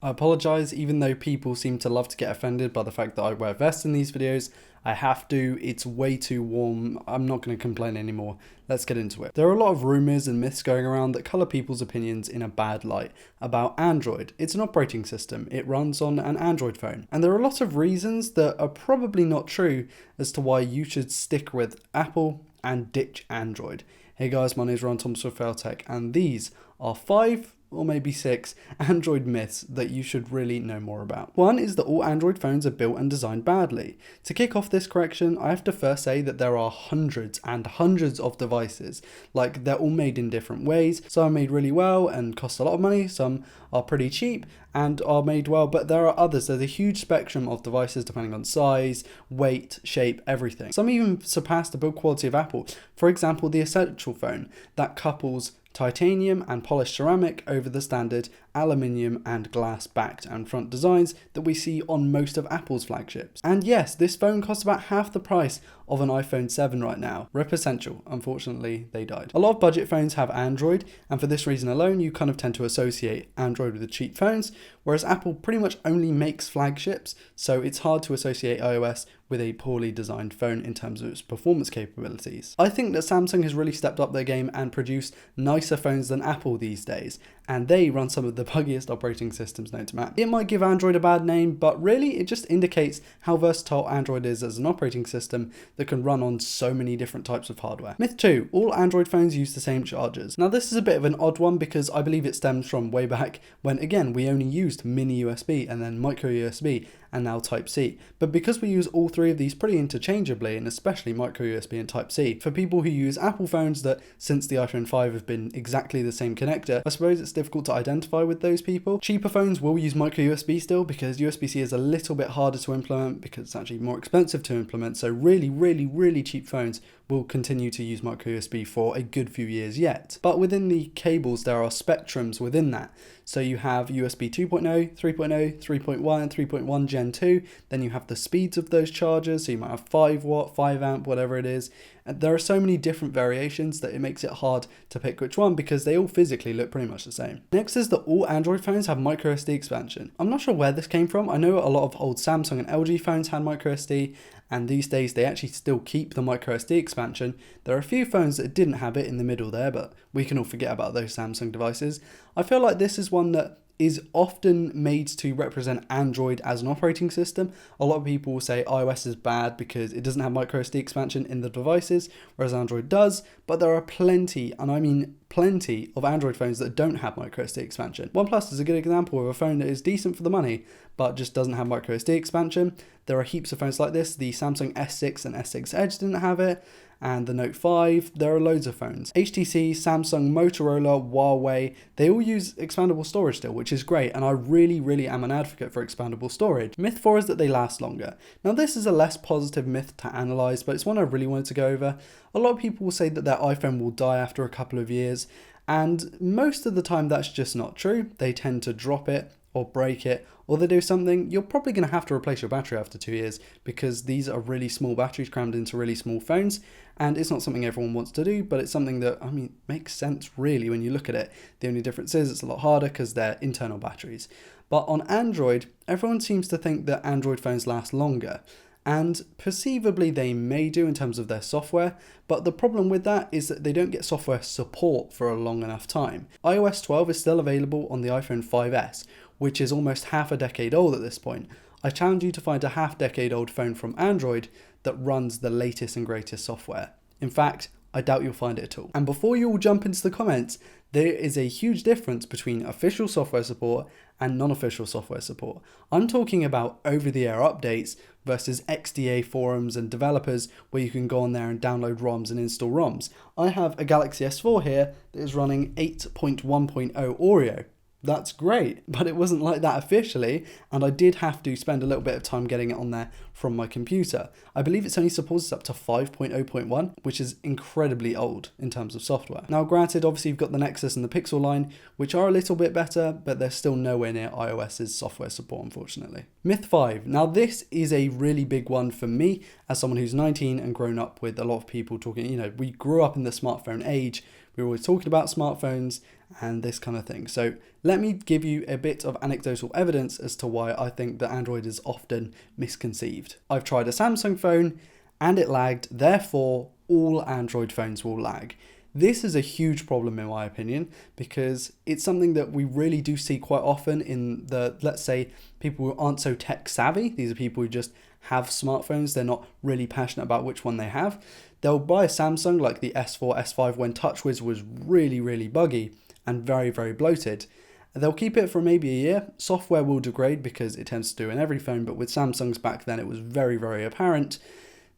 I apologize, even though people seem to love to get offended by the fact that I wear vests in these videos. I have to, it's way too warm. I'm not going to complain anymore. Let's get into it. There are a lot of rumors and myths going around that color people's opinions in a bad light about Android. It's an operating system. It runs on an Android phone. And there are a lot of reasons that are probably not true as to why you should stick with Apple and ditch Android. Hey guys, my name is Ron Thomas with Failtech, and these are 5 or maybe 6 Android myths that you should really know more about. One is that all Android phones are built and designed badly. To kick off this correction, I have to first say that there are hundreds and hundreds of devices. Like, they're all made in different ways. Some are made really well and cost a lot of money, some are pretty cheap and are made well, but there are others. There's a huge spectrum of devices depending on size, weight, shape, everything. Some even surpass the build quality of Apple. For example, the Essential phone that couples titanium and polished ceramic over the standard aluminium and glass backed and front designs that we see on most of Apple's flagships. And yes, this phone costs about half the price of an iPhone 7 right now. Rip Essential, unfortunately they died. A lot of budget phones have Android, and for this reason alone you kind of tend to associate Android with the cheap phones, whereas Apple pretty much only makes flagships, so it's hard to associate iOS with a poorly designed phone in terms of its performance capabilities. I think that Samsung has really stepped up their game and produced nicer phones than Apple these days, and they run some of the buggiest operating systems known to man. It might give Android a bad name, but really it just indicates how versatile Android is as an operating system that can run on so many different types of hardware. Myth 2, all Android phones use the same chargers. Now this is a bit of an odd one because I believe it stems from way back when, again, we only used mini USB and then micro USB and now Type-C. But because we use all three of these pretty interchangeably, and especially micro USB and Type-C, for people who use Apple phones that since the iPhone 5 have been exactly the same connector, I suppose it's difficult to identify with those people. Cheaper phones will use micro USB still because USB-C is a little bit harder to implement because it's actually more expensive to implement. So really cheap phones will continue to use micro USB for a good few years yet. But within the cables, there are spectrums within that. So you have USB 2.0, 3.0, 3.1, 3.1 Gen 2. Then you have the speeds of those chargers. So you might have 5 watt, 5 amp, whatever it is. And there are so many different variations that it makes it hard to pick which one because they all physically look pretty much the same. Next is that all Android phones have micro SD expansion. I'm not sure where this came from. I know a lot of old Samsung and LG phones had micro SD, and these days they actually still keep the micro SD expansion. There are a few phones that didn't have it in the middle there, but we can all forget about those Samsung devices. I feel like this is one that is often made to represent Android as an operating system. A lot of people will say iOS is bad because it doesn't have micro SD expansion in the devices, whereas Android does, but there are plenty, and I mean plenty, of Android phones that don't have micro SD expansion. OnePlus is a good example of a phone that is decent for the money, but just doesn't have micro SD expansion. There are heaps of phones like this. The Samsung S6 and S6 Edge didn't have it, and the Note 5, there are loads of phones. HTC, Samsung, Motorola, Huawei, they all use expandable storage still, which is great, and I really am an advocate for expandable storage. Myth 4 is that they last longer. Now this is a less positive myth to analyze, but it's one I really wanted to go over. A lot of people will say that their iPhone will die after a couple of years, and most of the time that's just not true. They tend to drop it or break it, or they do something. You're probably going to have to replace your battery after 2 years because these are really small batteries crammed into really small phones, and it's not something everyone wants to do, but it's something that, I mean, makes sense really when you look at it. The only difference is it's a lot harder because they're internal batteries. But on Android, everyone seems to think that Android phones last longer, and perceivably they may do in terms of their software, but the problem with that is that they don't get software support for a long enough time. iOS 12 is still available on the iPhone 5S, which is almost half a decade old at this point. I challenge you to find a half-decade old phone from Android that runs the latest and greatest software. In fact, I doubt you'll find it at all. And before you all jump into the comments, there is a huge difference between official software support and non-official software support. I'm talking about over-the-air updates versus XDA forums and developers where you can go on there and download ROMs and install ROMs. I have a Galaxy S4 here that is running 8.1.0 Oreo. That's great, but it wasn't like that officially, and I did have to spend a little bit of time getting it on there from my computer. I believe it's only supports up to 5.0.1, which is incredibly old in terms of software. Now granted, obviously you've got the Nexus and the Pixel line, which are a little bit better, but they're still nowhere near iOS's software support, unfortunately. Myth 5. Now this is a really big one for me, as someone who's 19 and grown up with a lot of people talking, we grew up in the smartphone age. We were always talking about smartphones, and this kind of thing. So let me give you a bit of anecdotal evidence as to why I think that Android is often misconceived. I've tried a Samsung phone and it lagged, therefore all Android phones will lag. This is a huge problem in my opinion, because it's something that we really do see quite often in the, let's say, people who aren't so tech savvy. These are people who just have smartphones, they're not really passionate about which one they have. They'll buy a Samsung like the S4, S5 when TouchWiz was really, really buggy and very, very bloated. They'll keep it for maybe a year. Software will degrade because it tends to do in every phone, but with Samsung's back then it was very, very apparent.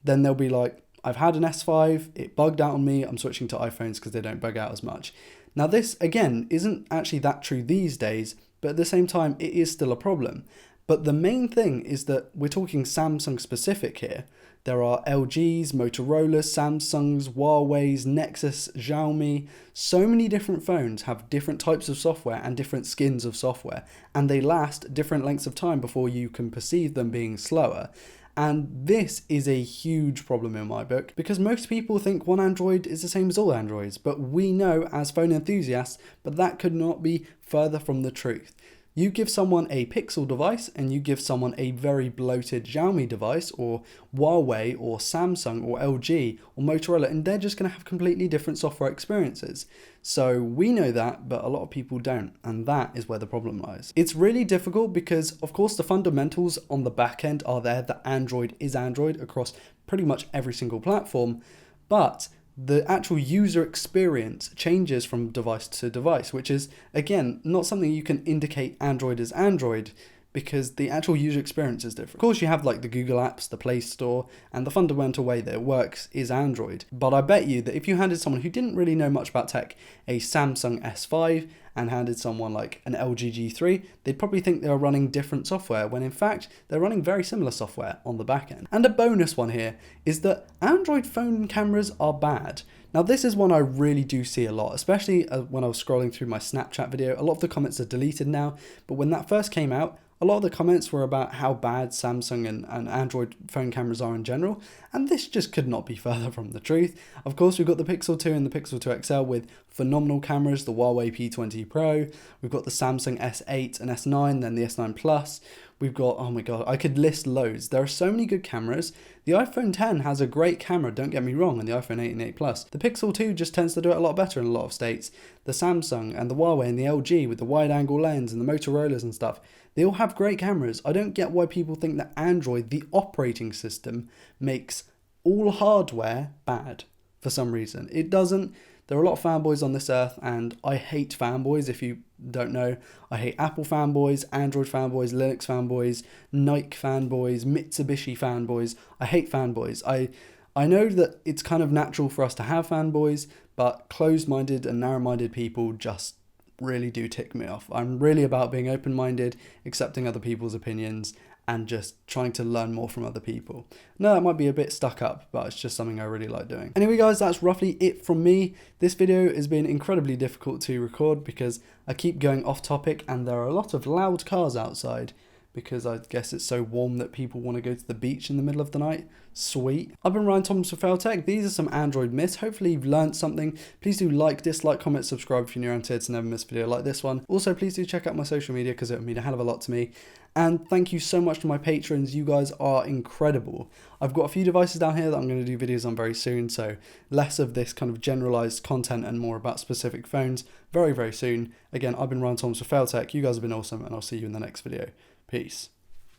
Then they'll be like, I've had an S5, it bugged out on me, I'm switching to iPhones because they don't bug out as much. Now this, again, isn't actually that true these days, but at the same time, it is still a problem. But the main thing is that we're talking Samsung specific here. There are LGs, Motorola's, Samsung's, Huawei's, Nexus, Xiaomi. So many different phones have different types of software and different skins of software, and they last different lengths of time before you can perceive them being slower. And this is a huge problem in my book, because most people think one Android is the same as all Androids, but we know as phone enthusiasts, but that could not be further from the truth. You give someone a Pixel device and you give someone a very bloated Xiaomi device or Huawei or Samsung or LG or Motorola, and they're just going to have completely different software experiences. So we know that, but a lot of people don't, and that is where the problem lies. It's really difficult because, of course, the fundamentals on the back end are there that Android is Android across pretty much every single platform, but the actual user experience changes from device to device, which is, again, not something you can indicate Android is Android, because the actual user experience is different. Of course, you have like the Google apps, the Play Store, and the fundamental way that it works is Android. But I bet you that if you handed someone who didn't really know much about tech a Samsung S5 and handed someone like an LG G3, they'd probably think they were running different software, when in fact, they're running very similar software on the back end. And a bonus one here is that Android phone cameras are bad. Now this is one I really do see a lot, especially when I was scrolling through my Snapchat video. A lot of the comments are deleted now, but when that first came out, a lot of the comments were about how bad Samsung and Android phone cameras are in general, and this just could not be further from the truth. Of course, we've got the Pixel 2 and the Pixel 2 XL with phenomenal cameras, the Huawei P20 Pro, we've got the Samsung S8 and S9, then the S9 Plus, we've got, oh my god, I could list loads. There are so many good cameras. The iPhone 10 has a great camera, don't get me wrong, and the iPhone 8 and 8 Plus. The Pixel 2 just tends to do it a lot better in a lot of states. The Samsung and the Huawei and the LG with the wide angle lens and the Motorola's and stuff, they all have great cameras. I don't get why people think that Android, the operating system, makes all hardware bad for some reason. It doesn't. There are a lot of fanboys on this earth, and I hate fanboys. If you don't know, I hate Apple fanboys, Android fanboys, Linux fanboys, Nike fanboys, Mitsubishi fanboys. I hate fanboys. I know that it's kind of natural for us to have fanboys, but closed-minded and narrow-minded people just really do tick me off. I'm really about being open-minded, accepting other people's opinions, and just trying to learn more from other people. No, that might be a bit stuck up, but it's just something I really like doing. Anyway guys, that's roughly it from me. This video has been incredibly difficult to record because I keep going off topic and there are a lot of loud cars outside, because I guess it's so warm that people want to go to the beach in the middle of the night. Sweet. I've been Ryan Thomas for Failtech. These are some Android myths. Hopefully you've learned something. Please do like, dislike, comment, subscribe if you're new around here to never miss a video like this one. Also, please do check out my social media because it would mean a hell of a lot to me. And thank you so much to my patrons. You guys are incredible. I've got a few devices down here that I'm going to do videos on very soon, so less of this kind of generalized content and more about specific phones very, very soon. Again, I've been Ryan Thomas for Failtech. You guys have been awesome, and I'll see you in the next video. Peace.